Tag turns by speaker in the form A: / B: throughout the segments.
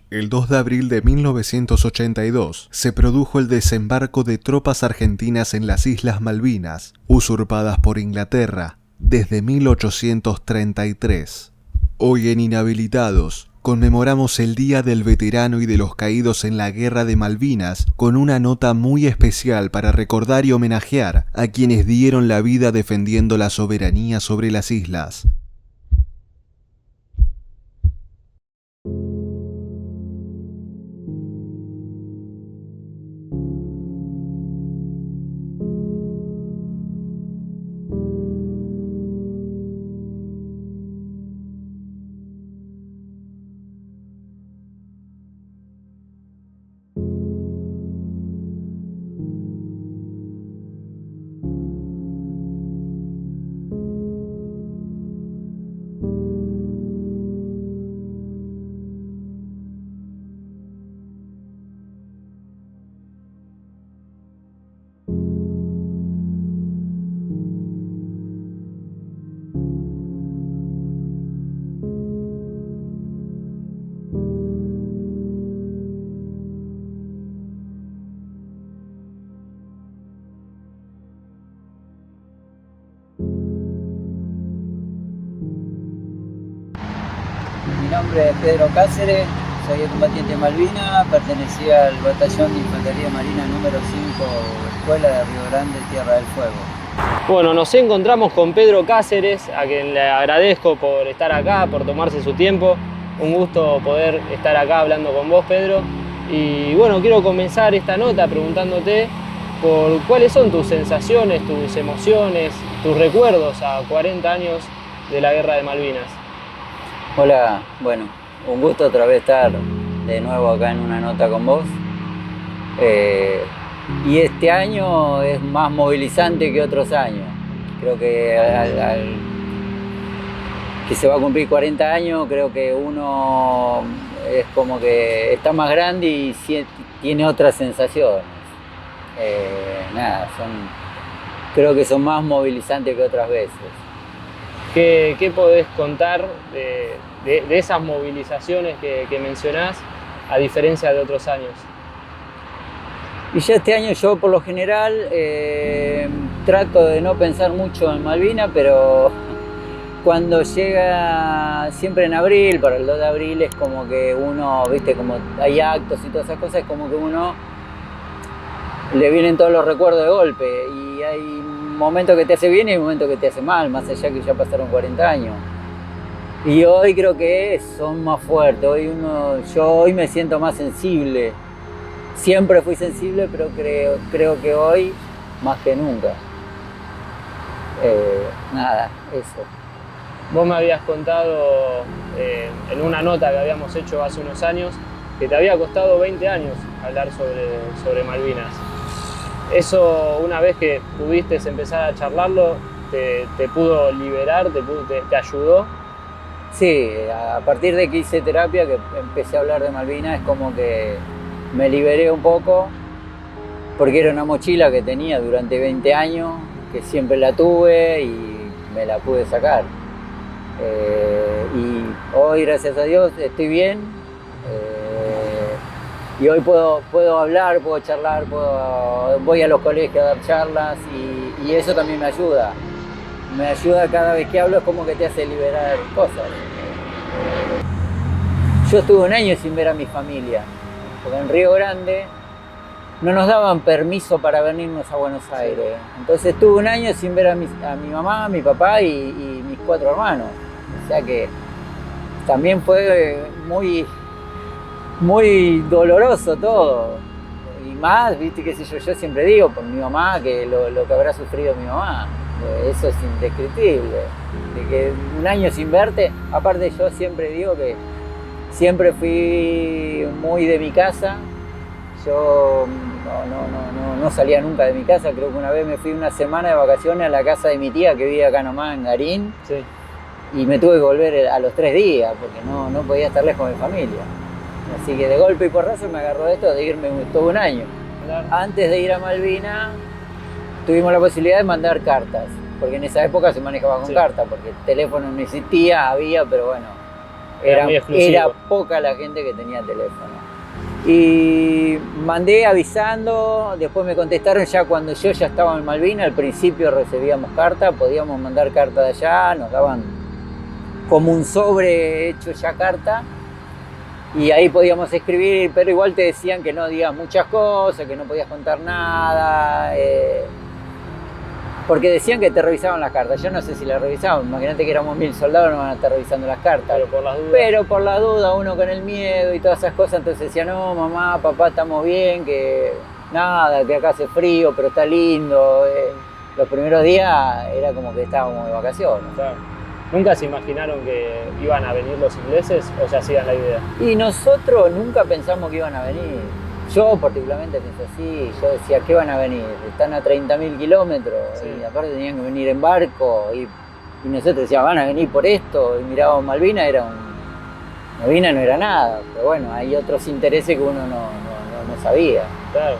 A: El 2 de abril de 1982 se produjo el desembarco de tropas argentinas en las Islas Malvinas, usurpadas por Inglaterra desde 1833. Hoy en Inhabilitados conmemoramos el Día del Veterano y de los Caídos en la Guerra de Malvinas con una nota muy especial para recordar y homenajear a quienes dieron la vida defendiendo la soberanía sobre las islas.
B: Mi nombre es Pedro Cáceres, soy combatiente de Malvinas, pertenecía al batallón de Infantería Marina número 5, Escuela de Río Grande, Tierra del Fuego.
C: Bueno, nos encontramos con Pedro Cáceres, a quien le agradezco por estar acá, por tomarse su tiempo. Un gusto poder estar acá hablando con vos, Pedro. Y bueno, quiero comenzar esta nota preguntándote por cuáles son tus sensaciones, tus emociones, tus recuerdos a 40 años de la Guerra de Malvinas.
B: Hola, bueno, un gusto otra vez estar de nuevo acá en una nota con vos. Y este año es más movilizante que otros años. Creo que que se va a cumplir 40 años, creo que uno es como que está más grande y tiene otras sensaciones. Creo que son más movilizantes que otras veces.
C: ¿Qué podés contar de esas movilizaciones que mencionás, a diferencia de otros años?
B: Y ya este año yo por lo general trato de no pensar mucho en Malvinas, pero cuando llega siempre en abril, para el 2 de abril es como que uno, viste, como hay actos y todas esas cosas, es como que uno le vienen todos los recuerdos de golpe y hay momentos que te hace bien y hay momentos que te hace mal, más allá que ya pasaron 40 años. Y hoy creo que son más fuertes, yo hoy me siento más sensible. Siempre fui sensible, pero creo que hoy más que nunca. Eso.
C: Vos me habías contado en una nota que habíamos hecho hace unos años que te había costado 20 años hablar sobre Malvinas. Eso, una vez que pudiste empezar a charlarlo, te pudo liberar, te ayudó.
B: Sí, a partir de que hice terapia, que empecé a hablar de Malvinas, es como que me liberé un poco, porque era una mochila que tenía durante 20 años, que siempre la tuve y me la pude sacar. Y hoy, gracias a Dios, estoy bien. Y hoy puedo hablar, puedo charlar, voy a los colegios a dar charlas y eso también me ayuda. Me ayuda cada vez que hablo, es como que te hace liberar cosas. Yo estuve un año sin ver a mi familia, porque en Río Grande no nos daban permiso para venirnos a Buenos Aires. Entonces estuve un año sin ver a mi mamá, a mi papá y mis 4 hermanos. O sea que también fue muy doloroso todo. Y más, viste, qué sé yo siempre digo por mi mamá, que lo que habrá sufrido mi mamá. Eso es indescriptible. De que un año sin verte, aparte yo siempre digo que siempre fui muy de mi casa. Yo no salía nunca de mi casa. Creo que una vez me fui una semana de vacaciones a la casa de mi tía que vive acá nomás en Garín.
C: Sí.
B: Y me tuve que volver a los 3 días porque no podía estar lejos de mi familia. Así que de golpe y porrazo me agarró esto de irme todo un año.
C: Claro.
B: Antes de ir a Malvinas tuvimos la posibilidad de mandar cartas, porque en esa época se manejaba con cartas, porque el teléfono no existía, había, pero bueno,
C: Era muy exclusivo.
B: Era poca la gente que tenía teléfono. Y mandé avisando, después me contestaron ya cuando yo ya estaba en Malvinas. Al principio recibíamos carta, podíamos mandar carta de allá, nos daban como un sobre hecho ya carta. Y ahí podíamos escribir, pero igual te decían que no digas muchas cosas, que no podías contar nada. Porque decían que te revisaban las cartas. Yo no sé si las revisaban. Imagínate que éramos 1000 soldados, no van a estar revisando las cartas. Pero por las dudas, uno con el miedo y todas esas cosas, entonces decía, no, mamá, papá, estamos bien, que nada, que acá hace frío, pero está lindo. Los primeros días era como que estábamos de vacaciones.
C: Claro. ¿Nunca se imaginaron que iban a venir los ingleses o ya hacían la idea?
B: Y nosotros nunca pensamos que iban a venir. Yo particularmente pienso así, yo decía, ¿qué van a venir? Están a 30.000 kilómetros, sí. Y aparte tenían que venir en barco, y nosotros decíamos, van a venir por esto, y mirábamos Malvinas, Malvinas no era nada, pero bueno, hay otros intereses que uno no sabía.
C: Claro.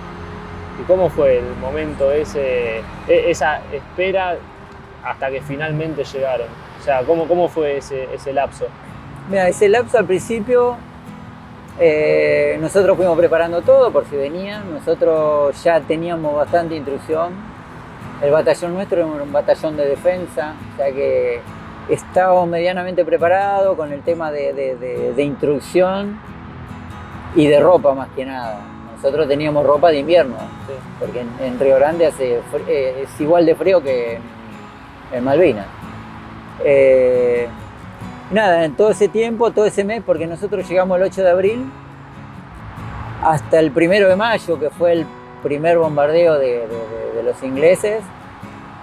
C: ¿Y cómo fue el momento esa espera hasta que finalmente llegaron? O sea, ¿cómo fue ese lapso?
B: Mira, ese lapso al principio... nosotros fuimos preparando todo por si venían, nosotros ya teníamos bastante instrucción, el batallón nuestro era un batallón de defensa, o sea que estábamos medianamente preparados con el tema de instrucción y de ropa más que nada. Nosotros teníamos ropa de invierno, sí. Porque en Río Grande es igual de frío que en Malvinas. Nada, en todo ese tiempo, todo ese mes, porque nosotros llegamos el 8 de abril hasta el 1 de mayo, que fue el primer bombardeo de los ingleses,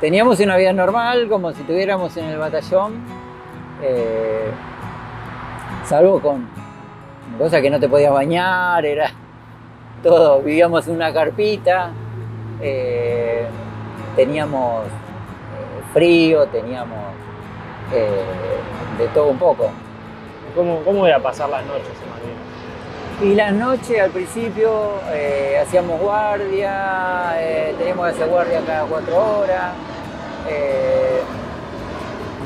B: teníamos una vida normal, como si estuviéramos en el batallón, salvo con cosas que no te podías bañar, era todo, vivíamos en una carpita, teníamos frío, teníamos... de todo un poco.
C: ¿Cómo era pasar las noches en Malvinas?
B: Y las noches al principio hacíamos guardia, teníamos que hacer guardia cada 4 horas.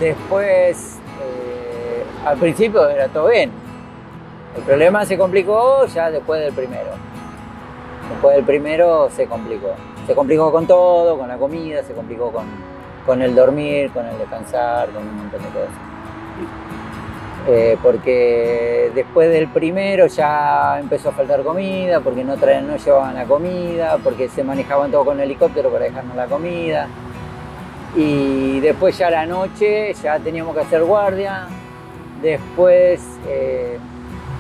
B: Después, al principio era todo bien. El problema se complicó ya después del primero. Después del primero se complicó. Se complicó con todo, con la comida, se complicó con el dormir, con el descansar, con un montón de cosas. Porque después del primero ya empezó a faltar comida, porque no llevaban la comida, porque se manejaban todo con el helicóptero para dejarnos la comida. Y después ya la noche ya teníamos que hacer guardia. Después,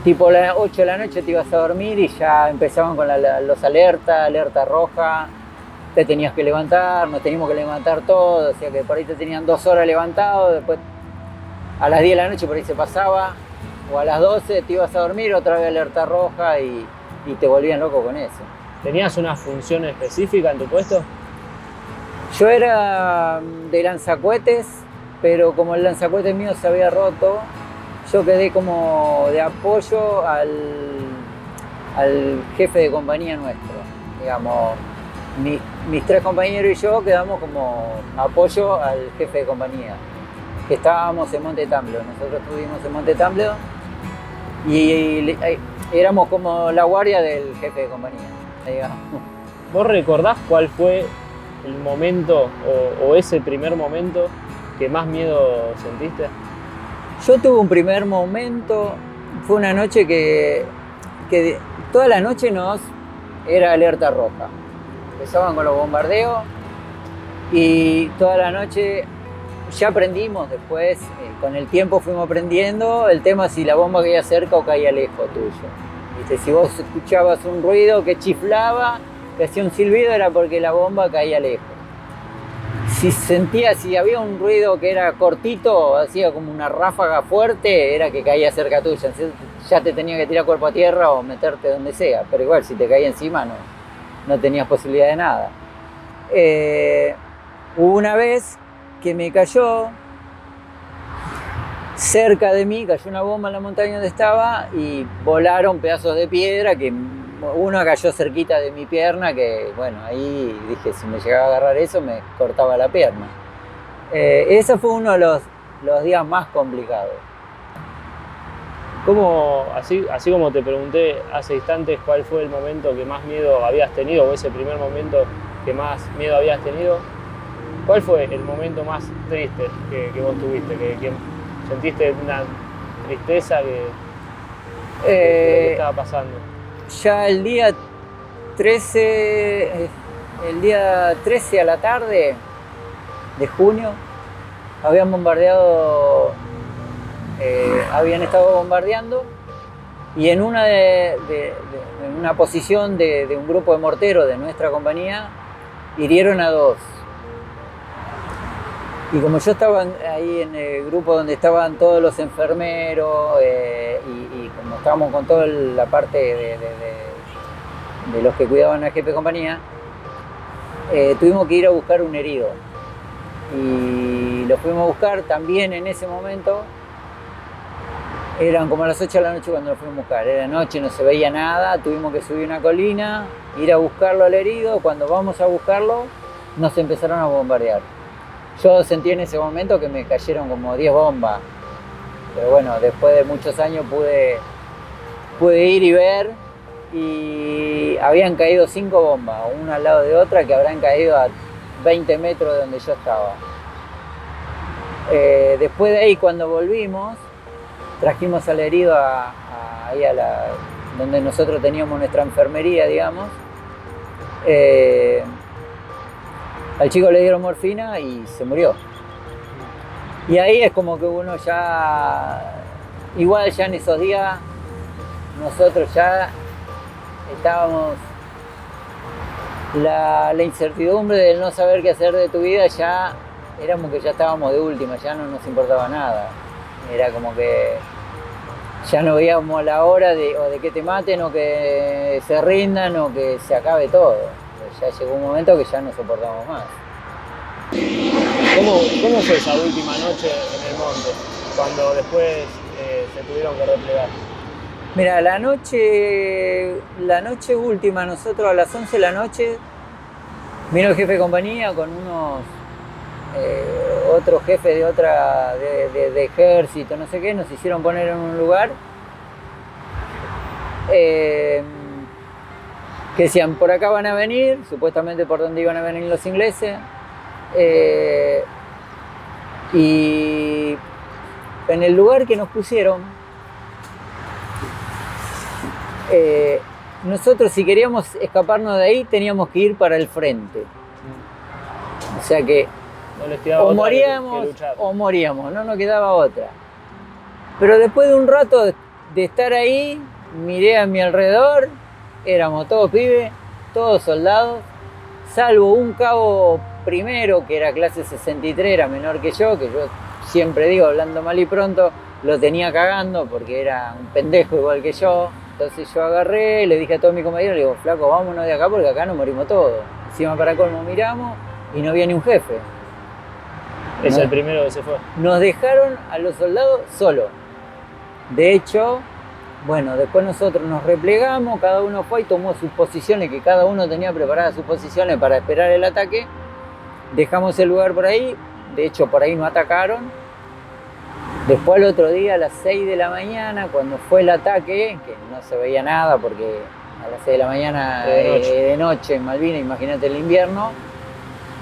B: tipo las 8 de la noche te ibas a dormir y ya empezaban con los alerta roja. Te tenías que levantar, nos teníamos que levantar todos, o sea que por ahí te tenían 2 horas levantado, después a las 10 de la noche por ahí se pasaba, o a las 12 te ibas a dormir, otra vez alerta roja y te volvían loco con eso.
C: ¿Tenías una función específica en tu puesto?
B: Yo era de lanzacohetes, pero como el lanzacohetes mío se había roto, yo quedé como de apoyo al jefe de compañía nuestro, digamos. Mis 3 compañeros y yo quedamos como apoyo al jefe de compañía, que estábamos en Monte Tamblo. Nosotros estuvimos en Monte Tamblo y éramos como la guardia del jefe de compañía, digamos.
C: ¿Vos recordás cuál fue el momento o ese primer momento que más miedo sentiste?
B: Yo tuve un primer momento, fue una noche que toda la noche era alerta roja. Empezaban con los bombardeos y toda la noche ya aprendimos después, con el tiempo fuimos aprendiendo el tema si la bomba caía cerca o caía lejos tuyo. ¿Viste? Si vos escuchabas un ruido que chiflaba, que hacía un silbido, era porque la bomba caía lejos. Si había un ruido que era cortito, hacía como una ráfaga fuerte, era que caía cerca tuya. Ya te tenía que tirar cuerpo a tierra o meterte donde sea, pero igual si te caía encima no tenías posibilidad de nada. Hubo una vez que me cayó, cerca de mí, cayó una bomba en la montaña donde estaba y volaron pedazos de piedra, que uno cayó cerquita de mi pierna, que bueno, ahí dije, si me llegaba a agarrar eso me cortaba la pierna. Ese fue uno de los días más complicados.
C: Así como te pregunté hace instantes cuál fue el momento que más miedo habías tenido, o ese primer momento que más miedo habías tenido, ¿cuál fue el momento más triste que vos tuviste? Que sentiste una tristeza que estaba pasando.
B: Ya el día 13 a la tarde de junio habían estado bombardeando, y en una posición de un grupo de morteros de nuestra compañía hirieron a 2. Y como yo estaba ahí en el grupo donde estaban todos los enfermeros, y como estábamos con toda la parte de los que cuidaban al jefe de compañía, tuvimos que ir a buscar un herido. Y lo fuimos a buscar también en ese momento. Eran como a las 8 de la noche cuando lo fuimos a buscar. Era noche, no se veía nada, tuvimos que subir una colina, ir a buscarlo al herido. Cuando vamos a buscarlo, nos empezaron a bombardear. Yo sentí en ese momento que me cayeron como 10 bombas. Pero bueno, después de muchos años pude ir y ver, y habían caído 5 bombas, una al lado de otra, que habrán caído a 20 metros de donde yo estaba. Después de ahí, cuando volvimos, trajimos al herido ahí donde nosotros teníamos nuestra enfermería, digamos. Al chico le dieron morfina y se murió. Y ahí es como que uno igual ya en esos días, nosotros ya estábamos, la incertidumbre del no saber qué hacer de tu vida, ya éramos que ya estábamos de última, ya no nos importaba nada. Era como que ya no veíamos la hora o de que te maten, o que se rindan, o que se acabe todo. Ya llegó un momento que ya no soportamos más.
C: ¿Cómo fue esa última noche en el monte, cuando después se tuvieron que replegar?
B: Mira, la noche última, nosotros a las 11 de la noche, vino el jefe de compañía con unos otros jefes de ejército, no sé qué, nos hicieron poner en un lugar que decían, por acá van a venir, supuestamente por donde iban a venir los ingleses, y en el lugar que nos pusieron, nosotros, si queríamos escaparnos de ahí, teníamos que ir para el frente. O sea que o moríamos, no nos quedaba otra. Pero después de un rato de estar ahí, miré a mi alrededor, éramos todos pibes, todos soldados, salvo un cabo primero que era clase 63, era menor que yo siempre digo, hablando mal y pronto, lo tenía cagando porque era un pendejo igual que yo. Entonces yo agarré, le dije a todos mis compañeros, le digo, flaco, vámonos de acá porque acá nos morimos todos. Encima para colmo miramos y no había ni un jefe.
C: Es el primero que se fue.
B: Nos dejaron a los soldados solos. De hecho, bueno, después nosotros nos replegamos, cada uno fue y tomó sus posiciones, que cada uno tenía preparadas sus posiciones para esperar el ataque. Dejamos el lugar por ahí, de hecho por ahí nos atacaron. Después al otro día, a las 6 de la mañana, cuando fue el ataque, que no se veía nada porque a las 6 de la mañana de noche en Malvinas, imagínate el invierno.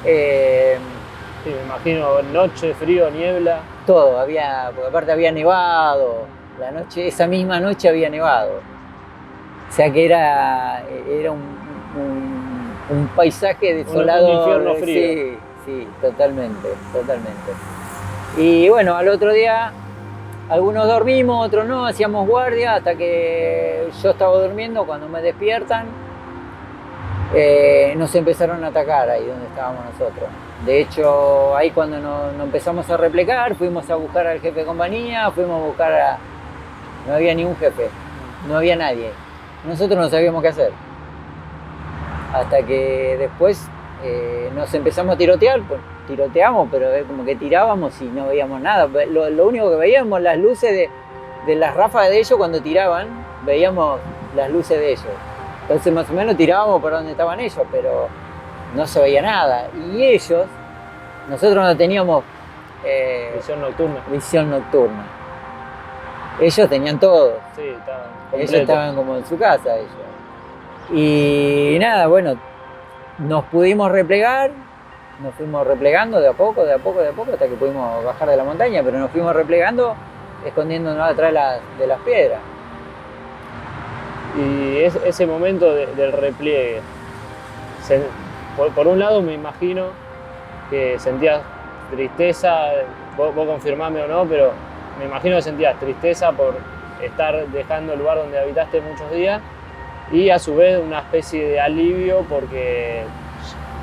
C: Sí, me imagino noche, frío, niebla.
B: Todo, porque aparte había nevado, esa misma noche había nevado. O sea que era un paisaje desolador.
C: Un infierno frío.
B: Sí, totalmente. Y bueno, al otro día, algunos dormimos, otros no, hacíamos guardia, hasta que yo estaba durmiendo, cuando me despiertan, nos empezaron a atacar ahí donde estábamos nosotros. De hecho, ahí cuando nos empezamos a replegar, fuimos a buscar al jefe de compañía, no había ni un jefe, no había nadie. Nosotros no sabíamos qué hacer. Hasta que después nos empezamos a tirotear, pues tiroteamos, pero como que tirábamos y no veíamos nada. Lo único que veíamos, las luces de las ráfagas de ellos cuando tiraban, veíamos las luces de ellos. Entonces más o menos tirábamos por donde estaban ellos, pero no se veía nada. Y nosotros no teníamos
C: visión nocturna.
B: Ellos tenían todo.
C: Sí, estaban
B: Ellos
C: completos.
B: estaban como en su casa, ellos. Y nada, bueno, nos pudimos replegar, nos fuimos replegando de a poco, hasta que pudimos bajar de la montaña, pero nos fuimos replegando escondiéndonos atrás de las piedras.
C: Y ese momento del repliegue, por un lado me imagino que sentías tristeza, vos confirmame o no, pero me imagino que sentías tristeza por estar dejando el lugar donde habitaste muchos días y a su vez una especie de alivio porque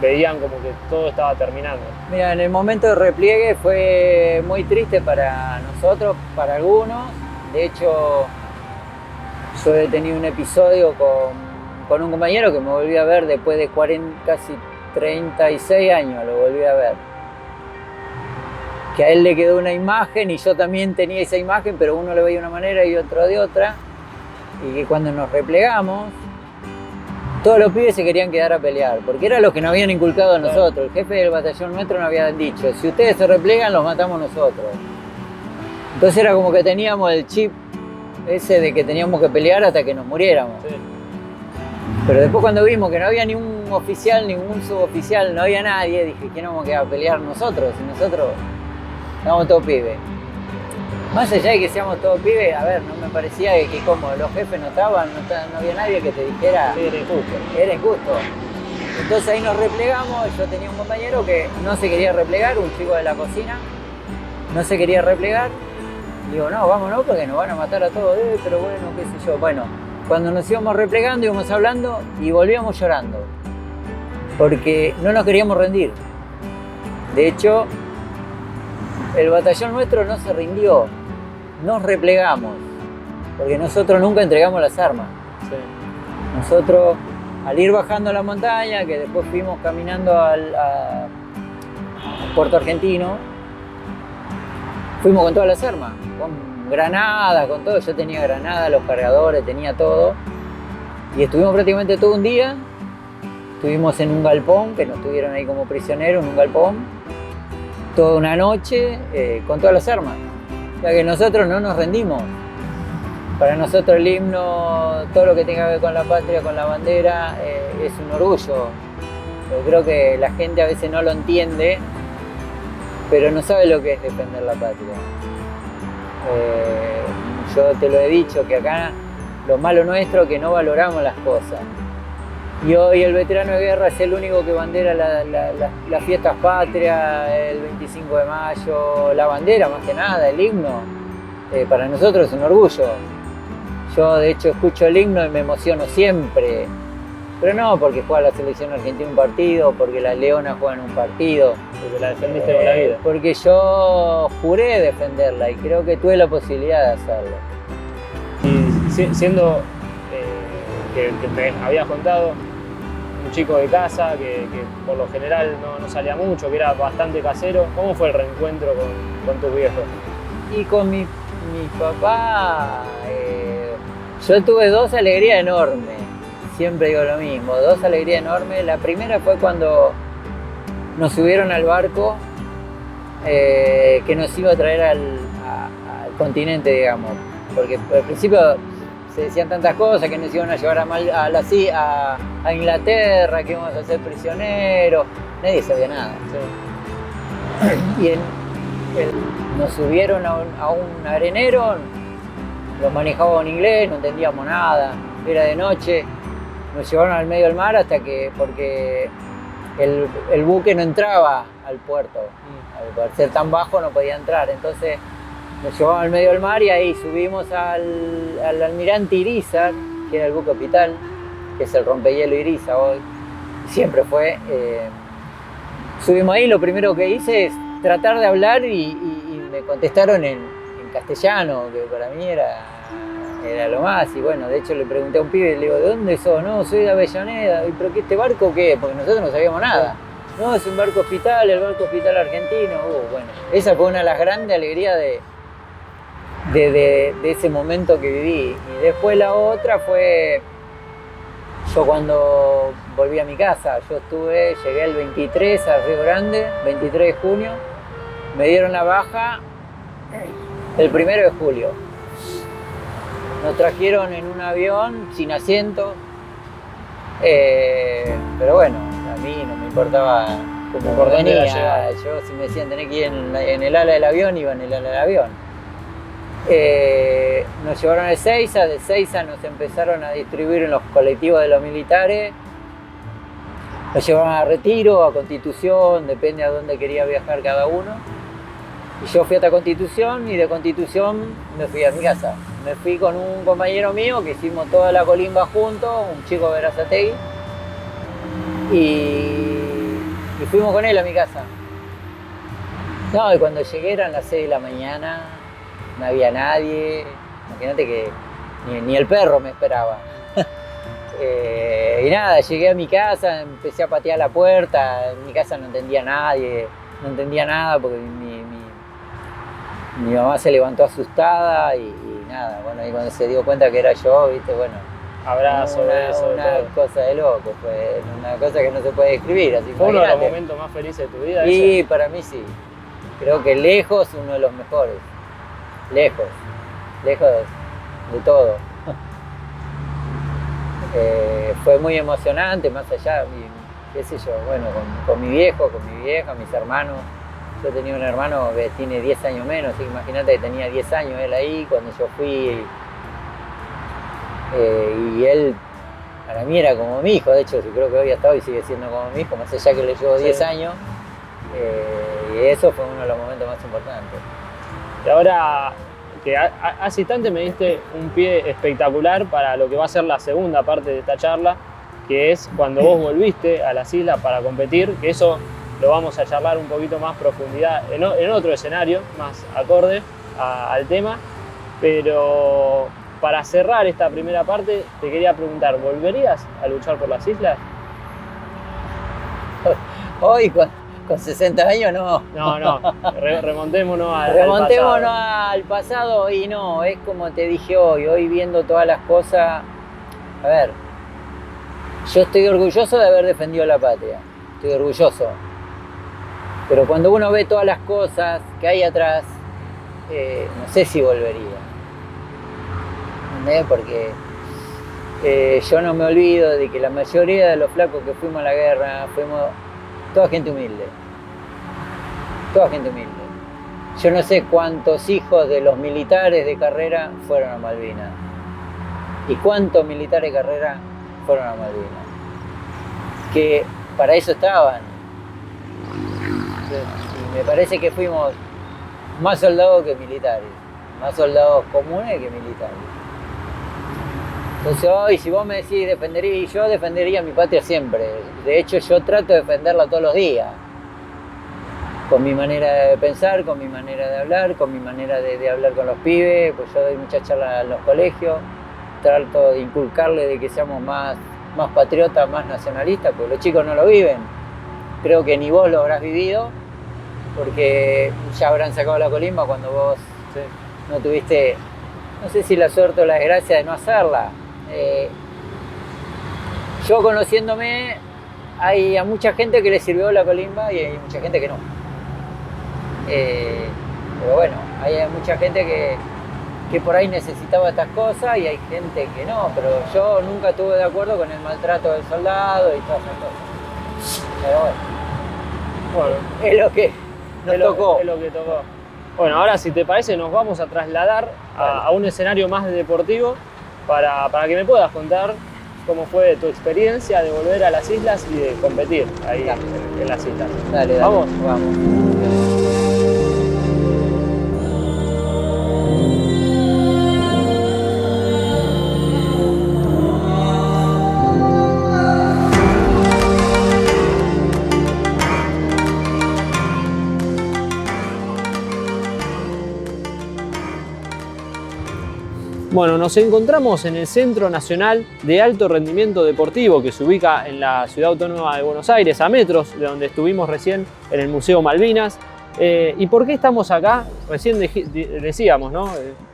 C: veían como que todo estaba terminando.
B: Mira, en el momento de repliegue fue muy triste para nosotros, para algunos. De hecho, yo he tenido un episodio con un compañero que me volví a ver después de casi 36 años, lo volví a ver. Que a él le quedó una imagen y yo también tenía esa imagen, pero uno lo veía de una manera y otro de otra. Y que cuando nos replegamos, todos los pibes se querían quedar a pelear, porque era lo que nos habían inculcado a nosotros. El jefe del batallón nuestro nos había dicho, si ustedes se replegan, los matamos nosotros. Entonces era como que teníamos el chip ese de que teníamos que pelear hasta que nos muriéramos.
C: Sí.
B: Pero después cuando vimos que no había ni un oficial, ningún suboficial, no había nadie, dije, ¿quién nos vamos a quedar a pelear nosotros? Si nosotros éramos todos pibes. Más allá de que seamos todos pibes, a ver, no me parecía que como los jefes no estaban, no había nadie que te dijera,
C: Era injusto.
B: era injusto. Entonces ahí nos replegamos, yo tenía un compañero que no se quería replegar, un chico de la cocina, no se quería replegar. Digo, no, vámonos porque nos van a matar a todos, pero bueno, qué sé yo. Bueno, cuando nos íbamos replegando, íbamos hablando y volvíamos llorando, porque no nos queríamos rendir. De hecho, el batallón nuestro no se rindió, nos replegamos, porque nosotros nunca entregamos las armas.
C: Sí.
B: Nosotros, al ir bajando la montaña, que después fuimos caminando a Puerto Argentino, fuimos con todas las armas, con granadas, con todo. Yo tenía granadas, los cargadores, tenía todo. Y estuvimos prácticamente todo un día. Estuvimos en un galpón, que nos tuvieron ahí como prisioneros en un galpón, toda una noche con todas las armas. O sea que nosotros no nos rendimos. Para nosotros el himno, todo lo que tenga que ver con la patria, con la bandera, es un orgullo. Yo creo que la gente a veces no lo entiende, pero no sabe lo que es defender la patria. Yo te lo he dicho, que acá lo malo nuestro es que no valoramos las cosas. Y hoy el veterano de guerra es el único que bandera las fiestas patrias, el 25 de mayo, la bandera más que nada, el himno. Para nosotros es un orgullo. Yo de hecho escucho el himno y me emociono siempre. Pero no porque juega la selección argentina un partido, porque las Leonas juegan un partido.
C: Porque la defendiste con la vida.
B: Porque yo juré defenderla y creo que tuve la posibilidad de hacerlo.
C: Y siendo que me habías contado, un chico de casa que por lo general no salía mucho, que era bastante casero, ¿cómo fue el reencuentro con tus viejos?
B: Y con mi papá, yo tuve dos alegrías enormes, siempre digo lo mismo, dos alegrías enormes. La primera fue cuando nos subieron al barco que nos iba a traer al continente, digamos, porque al principio se decían tantas cosas, que nos iban a llevar a Inglaterra, que íbamos a ser prisioneros, nadie sabía nada. Sí. Y nos subieron a un arenero, lo manejaba en inglés, no entendíamos nada, era de noche, nos llevaron al medio del mar porque el buque no entraba al puerto, al ser tan bajo no podía entrar, entonces nos llevaban al medio del mar y ahí subimos al almirante Irizar, que era el buque hospital, que es el rompehielo Irizar hoy, siempre fue. Subimos ahí, lo primero que hice es tratar de hablar y me contestaron en castellano, que para mí era lo más. Y bueno, de hecho le pregunté a un pibe, le digo, ¿de dónde sos? No, soy de Avellaneda. ¿Pero qué, este barco qué? Porque nosotros no sabíamos nada. No, es un barco hospital, el barco hospital argentino. Bueno, esa fue una de las grandes alegrías de ese momento que viví. Y después la otra fue yo cuando volví a mi casa. Llegué el 23 a Río Grande, 23 de junio. Me dieron la baja el 1 de julio. Nos trajeron en un avión sin asiento, pero bueno, a mí no me importaba cómo venía. Yo, si me decían tenés que ir en el ala del avión, iba en el ala del avión. Nos llevaron a Ezeiza, de Ezeiza nos empezaron a distribuir en los colectivos de los militares. Nos llevaban a Retiro, a Constitución, depende a dónde quería viajar cada uno. Y yo fui hasta Constitución y de Constitución me fui a mi casa. Me fui con un compañero mío que hicimos toda la colimba juntos, un chico de Berazategui. Y fuimos con él a mi casa. No, y cuando llegué eran las 6 de la mañana, no había nadie. Imagínate que ni el perro me esperaba. Y nada, llegué a mi casa, empecé a patear la puerta, en mi casa no entendía nadie, no entendía nada porque mi mamá se levantó asustada y nada, bueno, y cuando se dio cuenta que era yo, viste, bueno,
C: abrazo,
B: una cosa de loco, fue una cosa que no se puede describir, así.
C: ¿Fue uno de los momentos más felices de tu vida?
B: Sí,
C: eso?
B: Para mí sí, creo que lejos uno de los mejores, lejos de todo. Fue muy emocionante, más allá, qué sé yo, bueno, con mi viejo, con mi vieja, mis hermanos. Yo tenía un hermano que tiene 10 años menos, así que imagínate que tenía 10 años él ahí cuando yo fui. Y él, para mí era como mi hijo, de hecho, yo creo que hoy hasta hoy sigue siendo como mi hijo, más allá que le llevo 10 años. Y eso fue uno de los momentos más importantes.
C: Y ahora, que hace instante me diste un pie espectacular para lo que va a ser la segunda parte de esta charla, que es cuando vos volviste a las islas para competir, que eso lo vamos a charlar un poquito más profundidad en otro escenario, más acorde al tema. Pero para cerrar esta primera parte, te quería preguntar, ¿volverías a luchar por las islas?
B: Hoy, con 60 años, no.
C: No, remontémonos
B: al pasado y no, es como te dije hoy viendo todas las cosas. A ver, yo estoy orgulloso de haber defendido la patria, estoy orgulloso. Pero cuando uno ve todas las cosas que hay atrás, no sé si volvería. ¿Entendés? Porque yo no me olvido de que la mayoría de los flacos que fuimos a la guerra fuimos toda gente humilde. Toda gente humilde. Yo no sé cuántos hijos de los militares de carrera fueron a Malvinas. Y cuántos militares de carrera fueron a Malvinas. Que para eso estaban. Y me parece que fuimos más soldados que militares. Más soldados comunes que militares. Entonces hoy, si vos me decís yo defendería mi patria siempre. De hecho, yo trato de defenderla todos los días. Con mi manera de pensar, con mi manera de hablar, con mi manera de hablar con los pibes. Pues yo doy muchas charlas en los colegios. Trato de inculcarles de que seamos más patriotas, más nacionalistas, porque los chicos no lo viven. Creo que ni vos lo habrás vivido, porque ya habrán sacado la colimba cuando vos no tuviste, no sé si la suerte o la desgracia de no hacerla. Yo conociéndome, hay a mucha gente que le sirvió la colimba y hay mucha gente que no. Pero bueno, hay mucha gente que por ahí necesitaba estas cosas y hay gente que no, pero yo nunca estuve de acuerdo con el maltrato del soldado y todas esas cosas. Pero bueno, es lo que nos tocó.
C: Es lo que tocó. Bueno, ahora si te parece nos vamos a trasladar a un escenario más deportivo para que me puedas contar cómo fue tu experiencia de volver a las islas y de competir ahí en las islas.
B: Dale.
C: ¿Vamos?
B: Vamos.
C: Bueno, nos encontramos en el Centro Nacional de Alto Rendimiento Deportivo, que se ubica en la Ciudad Autónoma de Buenos Aires, a metros de donde estuvimos recién en el Museo Malvinas. ¿Y por qué estamos acá? Recién decíamos, ¿no?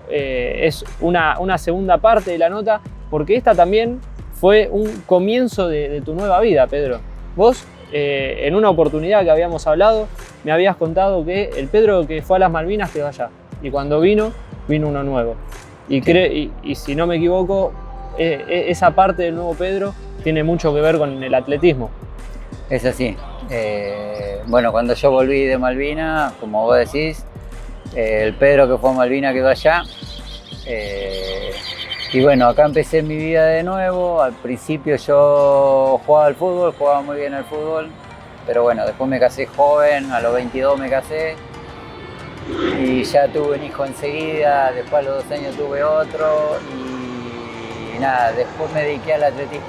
C: Es una segunda parte de la nota, porque esta también fue un comienzo de tu nueva vida, Pedro. Vos, en una oportunidad que habíamos hablado, me habías contado que el Pedro que fue a las Malvinas quedó allá, y cuando vino uno nuevo. Y si no me equivoco, esa parte del nuevo Pedro tiene mucho que ver con el atletismo.
B: Es así. Bueno, cuando yo volví de Malvinas, como vos decís, el Pedro que fue a Malvinas quedó allá. Y bueno, acá empecé mi vida de nuevo. Al principio yo jugaba al fútbol, jugaba muy bien al fútbol. Pero bueno, después me casé joven, a los 22 me casé. Y ya tuve un hijo enseguida, después a los 2 años tuve otro. Y nada, después me dediqué al atletismo.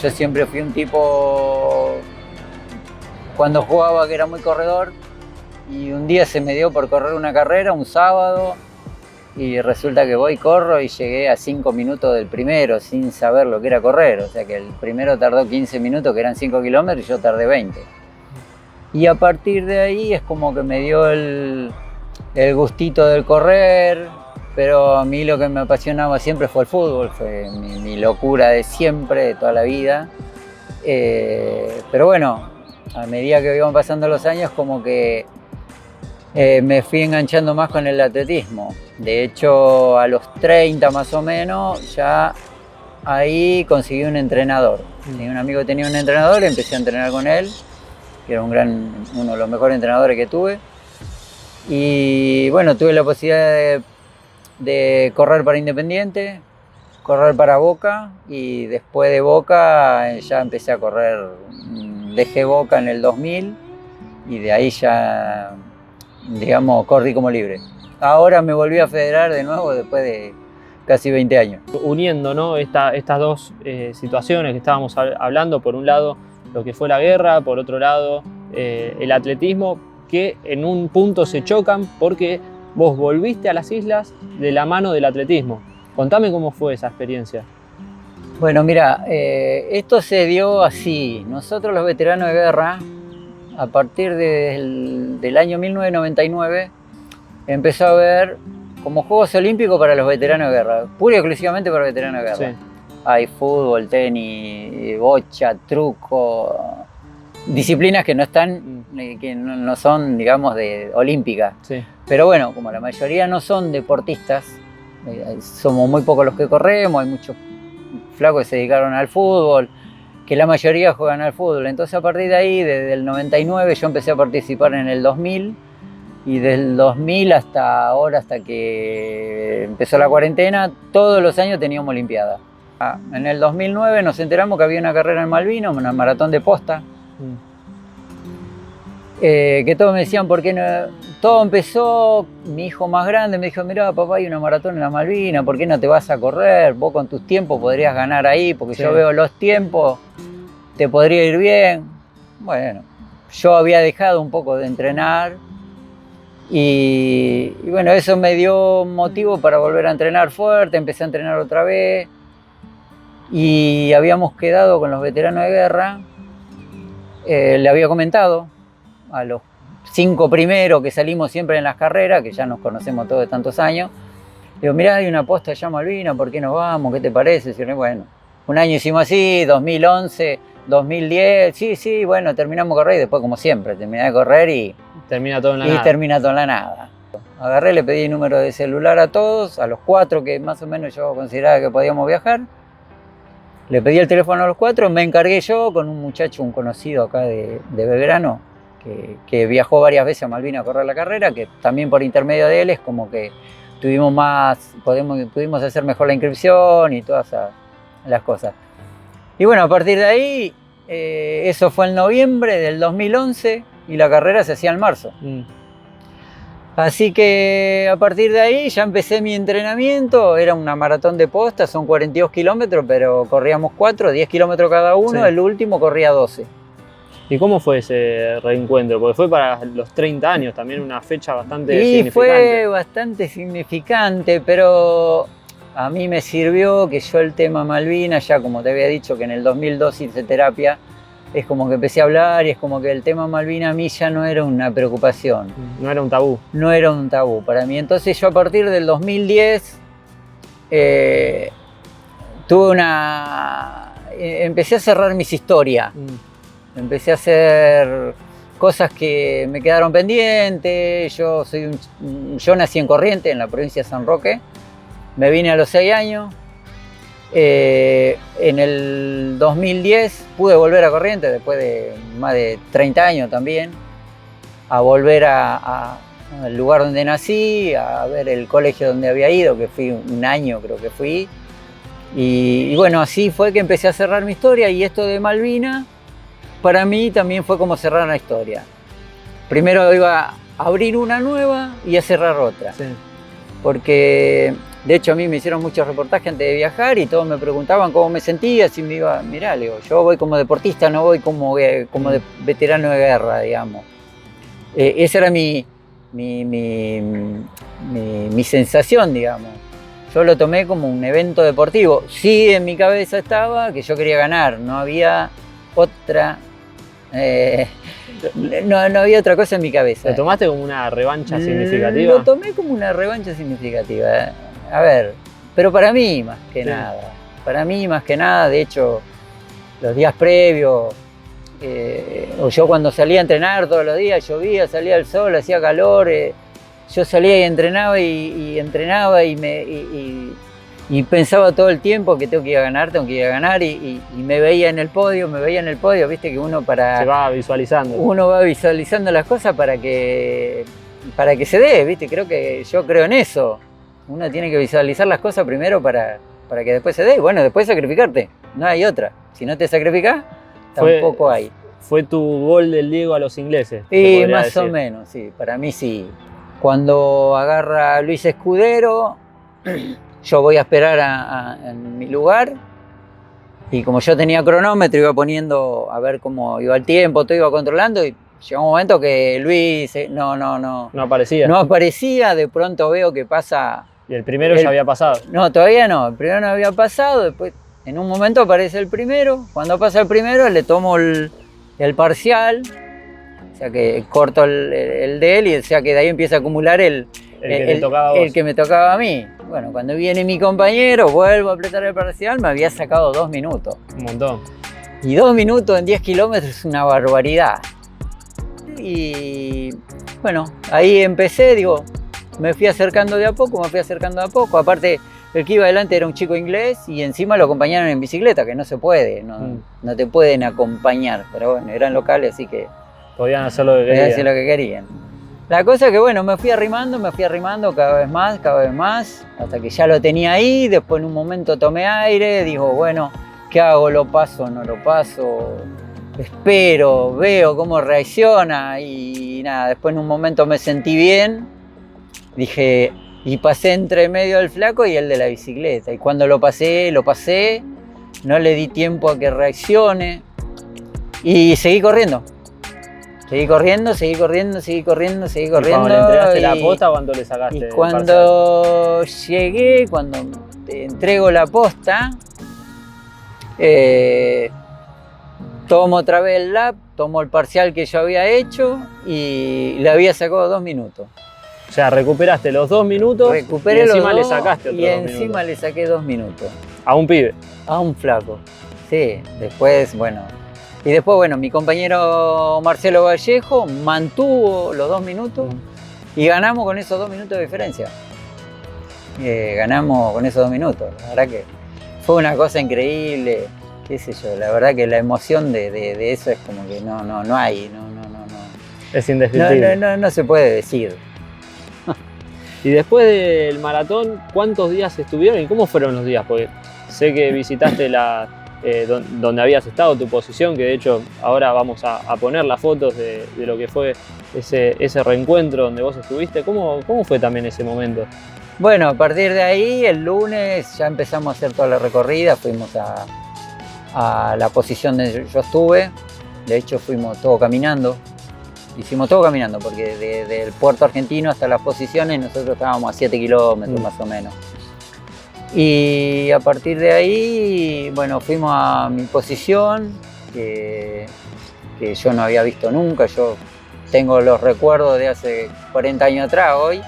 B: Yo siempre fui un tipo, cuando jugaba, que era muy corredor, y un día se me dio por correr una carrera, un sábado, y resulta que voy, corro y llegué a 5 minutos del primero sin saber lo que era correr. O sea que el primero tardó 15 minutos, que eran 5 kilómetros, y yo tardé 20. Y a partir de ahí es como que me dio el gustito del correr, pero a mí lo que me apasionaba siempre fue el fútbol, fue mi locura de siempre, de toda la vida. Pero bueno, a medida que iban pasando los años, como que me fui enganchando más con el atletismo. De hecho, a los 30 más o menos, ya ahí conseguí un entrenador. Tenía un amigo que tenía un entrenador, empecé a entrenar con él, que era uno de los mejores entrenadores que tuve. Y bueno, tuve la posibilidad de correr para Independiente, correr para Boca, y después de Boca ya empecé a correr. Dejé Boca en el 2000 y de ahí ya, digamos, corrí como libre. Ahora me volví a federar de nuevo después de casi 20 años.
C: Uniendo, ¿no?, estas dos situaciones que estábamos hablando, por un lado lo que fue la guerra, por otro lado el atletismo, que en un punto se chocan porque vos volviste a las islas de la mano del atletismo. Contame cómo fue esa experiencia.
B: Bueno, mira, esto se dio así. Nosotros los veteranos de guerra, a partir del año 1999, empezó a haber como Juegos Olímpicos para los veteranos de guerra, pura y exclusivamente para veteranos de guerra. Sí. Hay fútbol, tenis, bocha, truco, disciplinas que no están, que no son, digamos, olímpicas. Sí. Pero bueno, como la mayoría no son deportistas, somos muy pocos los que corremos, hay muchos flacos que se dedicaron al fútbol, que la mayoría juegan al fútbol. Entonces a partir de ahí, desde el 99, yo empecé a participar en el 2000, y del 2000 hasta ahora, hasta que empezó la cuarentena, todos los años teníamos olimpiadas. En el 2009 nos enteramos que había una carrera en Malvinas, una maratón de posta, que todos me decían, ¿por qué no? Todo empezó, mi hijo más grande me dijo, mirá papá, hay una maratón en la Malvinas, ¿por qué no te vas a correr? Vos con tus tiempos podrías ganar ahí, porque sí, yo veo los tiempos, te podría ir bien. Bueno, yo había dejado un poco de entrenar, y bueno, eso me dio motivo para volver a entrenar fuerte, empecé a entrenar otra vez, y habíamos quedado con los veteranos de guerra. Le había comentado a los 5 primeros que salimos siempre en las carreras, que ya nos conocemos todos de tantos años, digo, mirá, hay una posta allá en Malvinas, ¿por qué nos vamos? ¿Qué te parece? Y bueno, un año hicimos así, 2011, 2010, sí, bueno, terminamos de correr, y después, como siempre, terminé de correr y termina todo en la nada. Agarré, le pedí el número de celular a todos, a los 4 que más o menos yo consideraba que podíamos viajar. Le pedí el teléfono a los 4, me encargué yo con un muchacho, un conocido acá de Belgrano, que viajó varias veces a Malvinas a correr la carrera, que también por intermedio de él es como que pudimos hacer mejor la inscripción y todas las cosas. Y bueno, a partir de ahí, eso fue en noviembre del 2011 y la carrera se hacía en marzo. Así que a partir de ahí ya empecé mi entrenamiento. Era una maratón de posta, son 42 kilómetros, pero corríamos 4, 10 kilómetros cada uno, sí. El último corría 12.
C: ¿Y cómo fue ese reencuentro? Porque fue para los 30 años, también una fecha bastante significante.
B: Fue bastante significante, pero a mí me sirvió que yo el tema Malvinas, ya como te había dicho que en el 2002 hice terapia, es como que empecé a hablar y es como que el tema Malvinas a mí ya no era una preocupación.
C: No era un tabú.
B: No era un tabú para mí. Entonces yo a partir del 2010 empecé a cerrar mis historias. Empecé a hacer cosas que me quedaron pendientes. Yo nací en Corrientes, en la provincia de San Roque. Me vine a los 6 años. En el 2010 pude volver a Corrientes, después de más de 30 años también, a volver al lugar donde nací, a ver el colegio donde había ido, que fui un año, creo que fui. Y bueno, así fue que empecé a cerrar mi historia, y esto de Malvinas, para mí también fue como cerrar una historia. Primero iba a abrir una nueva y a cerrar otra. Sí. Porque de hecho a mí me hicieron muchos reportajes antes de viajar y todos me preguntaban cómo me sentía, si me iba, mirá, le digo, yo voy como deportista, no voy como de veterano de guerra, digamos. Esa era mi sensación, digamos. Yo lo tomé como un evento deportivo. Sí, en mi cabeza estaba que yo quería ganar, no había otra... no había otra cosa en mi cabeza.
C: ¿Lo tomaste como una revancha significativa?
B: Lo tomé como una revancha significativa. A ver, pero para mí más que nada. Para mí más que nada, de hecho, los días previos, o yo cuando salía a entrenar todos los días, llovía, salía el sol, hacía calor, yo salía y entrenaba entrenaba y pensaba todo el tiempo que tengo que ir a ganar, y me veía en el podio, viste que uno
C: se va visualizando.
B: Uno va visualizando las cosas para que se dé, viste, yo creo en eso. Uno tiene que visualizar las cosas primero para que después se dé, y bueno, después sacrificarte, no hay otra. Si no te sacrificás, tampoco hay.
C: ¿Fue tu gol del Diego a los ingleses?
B: Sí, más o menos, sí, para mí sí. Cuando agarra Luis Escudero, yo voy a esperar en mi lugar, y como yo tenía cronómetro, iba poniendo a ver cómo iba el tiempo, todo iba controlando, y llegó un momento que Luis no
C: aparecía.
B: No aparecía, de pronto veo que pasa...
C: ¿Y el primero ya había pasado?
B: No, todavía no, el primero no había pasado, después en un momento aparece el primero, cuando pasa el primero le tomo el parcial, o sea que corto el de él, y o sea que de ahí empieza a acumular el que me tocaba a mí. Bueno, cuando viene mi compañero, vuelvo a apretar el parcial, me había sacado 2 minutos.
C: Un montón.
B: Y 2 minutos en 10 kilómetros es una barbaridad. Y bueno, ahí empecé, me fui acercando de a poco. Aparte, el que iba adelante era un chico inglés y encima lo acompañaron en bicicleta, que no se puede, no te pueden acompañar. Pero bueno, eran locales, así que
C: podían hacer lo que
B: querían. La cosa es que bueno, me fui arrimando cada vez más, hasta que ya lo tenía ahí. Después en un momento tomé aire, digo, bueno, ¿qué hago? ¿Lo paso? ¿No lo paso? Espero, veo cómo reacciona, y nada, después en un momento me sentí bien, dije, y pasé entre medio del flaco y el de la bicicleta, y cuando lo pasé, no le di tiempo a que reaccione, y seguí corriendo. ¿Y cuando le
C: entregaste la posta, cuándo le sacaste?
B: Y cuando llegué, cuando te entrego la posta, tomo otra vez el lap, tomo el parcial que yo había hecho y le había sacado 2 minutos.
C: O sea, recuperaste los 2 minutos.
B: Recuperé
C: y encima
B: los 2
C: le sacaste otros 2 minutos.
B: Y encima le saqué 2 minutos.
C: A un pibe.
B: A un flaco. Sí, después, bueno. Y después, bueno, mi compañero Marcelo Vallejo mantuvo los 2 minutos y ganamos con esos 2 minutos de diferencia. Ganamos con esos 2 minutos. La verdad que fue una cosa increíble. Qué sé yo, la verdad que la emoción de eso es como que no hay, no.
C: Es indescriptible.
B: No se puede decir.
C: Y después del maratón, ¿cuántos días estuvieron y cómo fueron los días? Porque sé que visitaste donde habías estado, tu posición, que de hecho ahora vamos a poner las fotos de lo que fue ese reencuentro donde vos estuviste. ¿Cómo fue también ese momento?
B: Bueno, a partir de ahí, el lunes ya empezamos a hacer toda la recorrida, fuimos a la posición donde yo estuve. De hecho fuimos todo caminando, hicimos todo caminando, porque desde el puerto argentino hasta las posiciones nosotros estábamos a 7 kilómetros más o menos. Y a partir de ahí, bueno, fuimos a mi posición, que yo no había visto nunca. Yo tengo los recuerdos de hace 40 años atrás, hoy,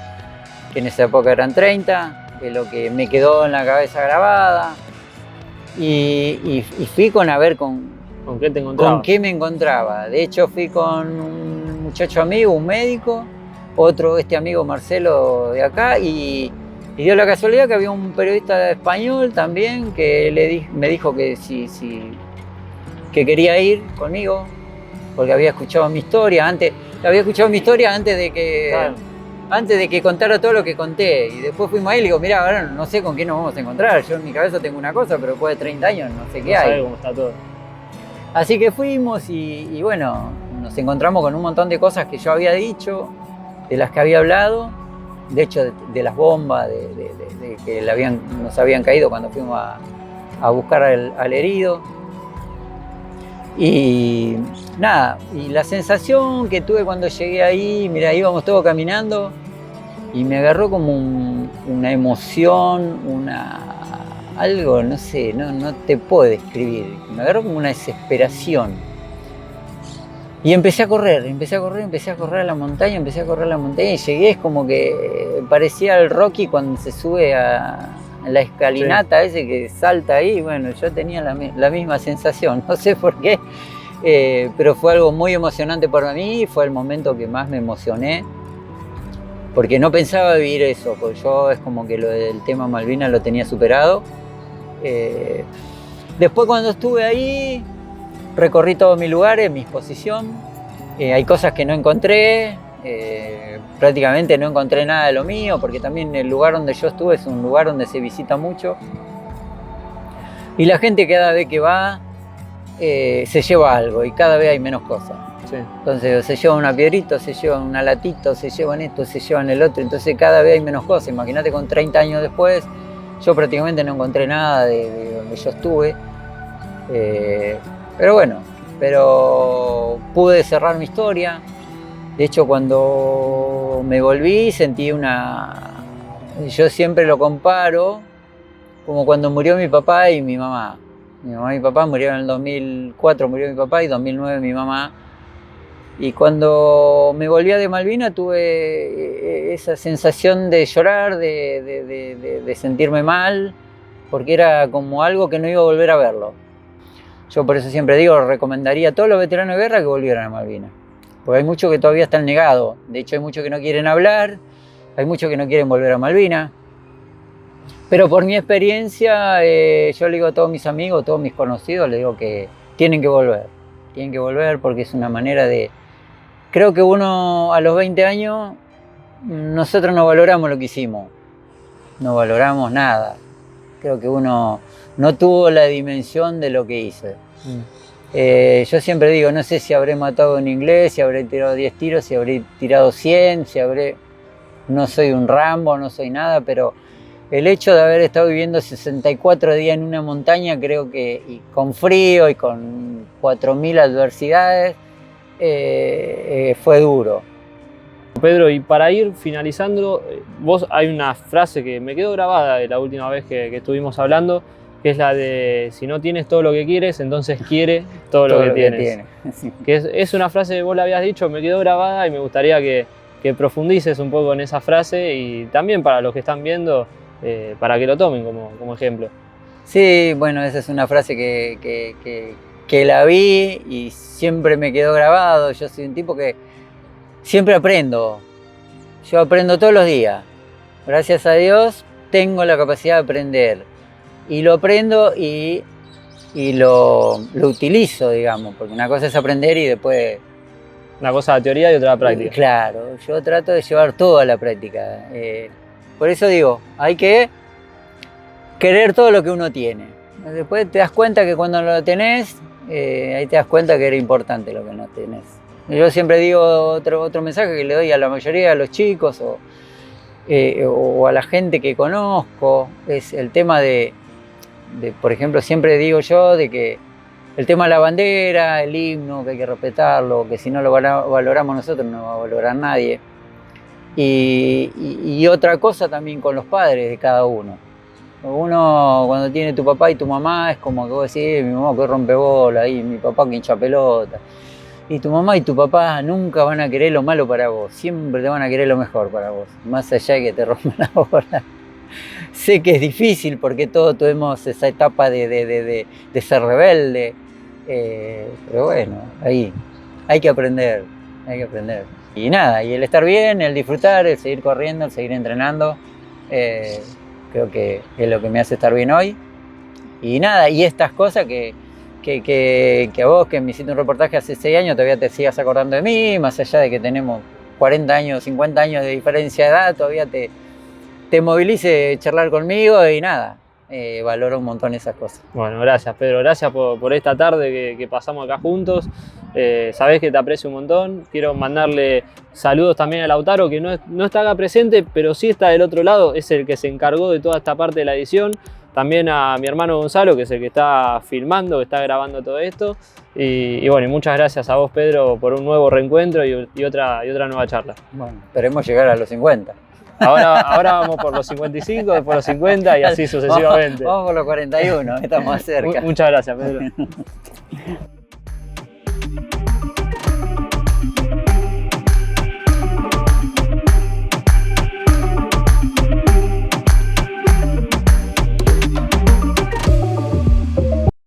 B: que en esa época eran 30, de lo que me quedó en la cabeza grabada. Y fui con
C: ¿Con qué te encontrabas?
B: ¿Con qué me encontraba? De hecho, fui con un muchacho amigo, un médico, otro, este amigo Marcelo de acá, y dio la casualidad que había un periodista español también que me dijo que que quería ir conmigo, porque había escuchado mi historia antes de que contara todo lo que conté. Y después fuimos ahí y le digo, mirá, ahora no sé con qué nos vamos a encontrar. Yo en mi cabeza tengo una cosa, pero después de 30 años no sé qué hay.
C: No sabe cómo está todo.
B: Así que fuimos y bueno, nos encontramos con un montón de cosas que yo había dicho, de las que había hablado. De hecho, de las bombas, de que nos habían caído cuando fuimos a buscar al herido. Y nada, y la sensación que tuve cuando llegué ahí, mira, íbamos todos caminando y me agarró como una emoción, algo, no sé, no te puedo describir, me agarró como una desesperación. Y empecé a correr a la montaña y llegué, es como que parecía el Rocky cuando se sube a la escalinata, sí, ese que salta ahí. Bueno, yo tenía la misma sensación, no sé por qué, pero fue algo muy emocionante para mí, fue el momento que más me emocioné, porque no pensaba vivir eso, porque yo es como que lo del tema Malvinas lo tenía superado. Después cuando estuve ahí, recorrí todos mis lugares, mi exposición, hay cosas que no encontré, prácticamente no encontré nada de lo mío, porque también el lugar donde yo estuve es un lugar donde se visita mucho. Y la gente cada vez que va se lleva algo y cada vez hay menos cosas.
C: Sí.
B: Entonces se llevan una piedrita, se llevan una latita, se llevan esto, se llevan el otro. Entonces cada vez hay menos cosas. Imagínate con 30 años después, yo prácticamente no encontré nada de donde yo estuve. Pero bueno, pude cerrar mi historia. De hecho, cuando me volví sentí yo siempre lo comparo como cuando murió mi papá y mi mamá. Mi mamá y mi papá murieron en el 2004, murió mi papá, y 2009 mi mamá. Y cuando me volvía de Malvinas tuve esa sensación de llorar, de sentirme mal, porque era como algo que no iba a volver a verlo. Yo por eso siempre digo, recomendaría a todos los veteranos de guerra que volvieran a Malvinas. Porque hay muchos que todavía están negados. De hecho, hay muchos que no quieren hablar, hay muchos que no quieren volver a Malvinas. Pero por mi experiencia, yo le digo a todos mis amigos, a todos mis conocidos, les digo que tienen que volver. Tienen que volver porque es una manera de... Creo que uno a los 20 años, nosotros no valoramos lo que hicimos. No valoramos nada. Creo que uno no tuvo la dimensión de lo que hice. Yo siempre digo, no sé si habré matado en inglés, si habré tirado 10 tiros, si habré tirado 100, No soy un Rambo, no soy nada, pero el hecho de haber estado viviendo 64 días en una montaña, creo que y con frío y con 4000 adversidades, fue duro.
C: Pedro, y para ir finalizando, hay una frase que me quedó grabada de la última vez que estuvimos hablando, que es la de si no tienes todo lo que quieres, entonces quiere todo lo que tienes. Que es una frase que vos le habías dicho, me quedó grabada y me gustaría que profundices un poco en esa frase y también para los que están viendo, para que lo tomen como ejemplo.
B: Sí, bueno, esa es una frase que la vi y siempre me quedó grabado. Yo soy un tipo que siempre aprendo. Yo aprendo todos los días. Gracias a Dios tengo la capacidad de aprender. Y lo aprendo y lo utilizo, digamos, porque una cosa es aprender y después...
C: Una cosa la teoría y otra la práctica.
B: Claro, yo trato de llevar todo a la práctica. Por eso digo, hay que querer todo lo que uno tiene. Después te das cuenta que cuando no lo tenés, ahí te das cuenta que era importante lo que no tenés. Yo siempre digo otro mensaje que le doy a la mayoría de los chicos o a la gente que conozco, es el tema de, por ejemplo, siempre digo yo de que el tema de la bandera, el himno, que hay que respetarlo, que si no lo valoramos nosotros no va a valorar nadie. Y otra cosa también con los padres de cada uno. Uno cuando tiene tu papá y tu mamá es como que vos decís, mi mamá que rompe bola, y mi papá que hincha pelota. Y tu mamá y tu papá nunca van a querer lo malo para vos, siempre te van a querer lo mejor para vos, más allá de que te rompan la bola. Sé que es difícil porque todos tuvimos esa etapa de ser rebelde, Pero bueno, ahí hay que aprender, hay que aprender. Y nada, y el estar bien, el disfrutar, el seguir corriendo, el seguir entrenando, creo que es lo que me hace estar bien hoy. Y nada, y estas cosas que a vos, que me hiciste un reportaje hace 6 años, todavía te sigas acordando de mí, más allá de que tenemos 40 años, 50 años de diferencia de edad, todavía te movilice charlar conmigo y nada, valoro un montón esas cosas.
C: Bueno, gracias Pedro, gracias por esta tarde que pasamos acá juntos. Sabés que te aprecio un montón. Quiero mandarle saludos también a Lautaro, que no está acá presente, pero sí está del otro lado, es el que se encargó de toda esta parte de la edición. También a mi hermano Gonzalo, que es el que está filmando, que está grabando todo esto. Y bueno, y muchas gracias a vos, Pedro, por un nuevo reencuentro y otra nueva charla.
B: Bueno, esperemos llegar a los 50.
C: Ahora vamos por los 55, después los 50 y así sucesivamente.
B: Vamos por los 41, estamos más cerca.
C: Muchas gracias, Pedro.